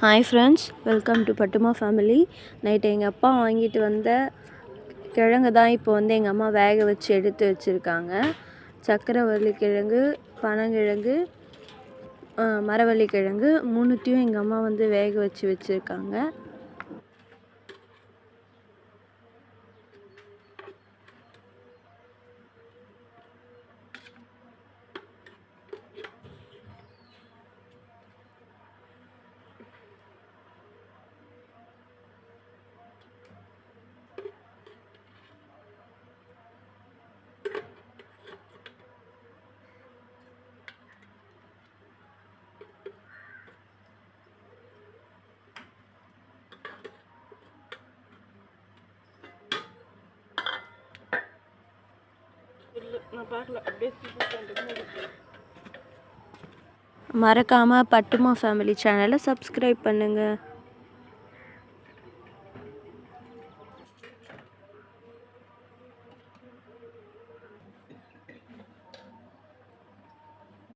Hi friends, welcome to Pattuma family. Night எங்கள் அப்பா வாங்கிட்டு வந்த கிழங்கு தான் இப்போ எங்கள் அம்மா வேக வச்சு எடுத்து வச்சுருக்காங்க. சக்கரவள்ளி கிழங்கு, பனங்கிழங்கு, மரவள்ளி கிழங்கு மூணுத்தையும் எங்கள் அம்மா வேக வச்சு வச்சுருக்காங்க. மறக்காமல் பட்டுமா ஃபேமிலி சேனலை சப்ஸ்கிரைப் பண்ணுங்கள்.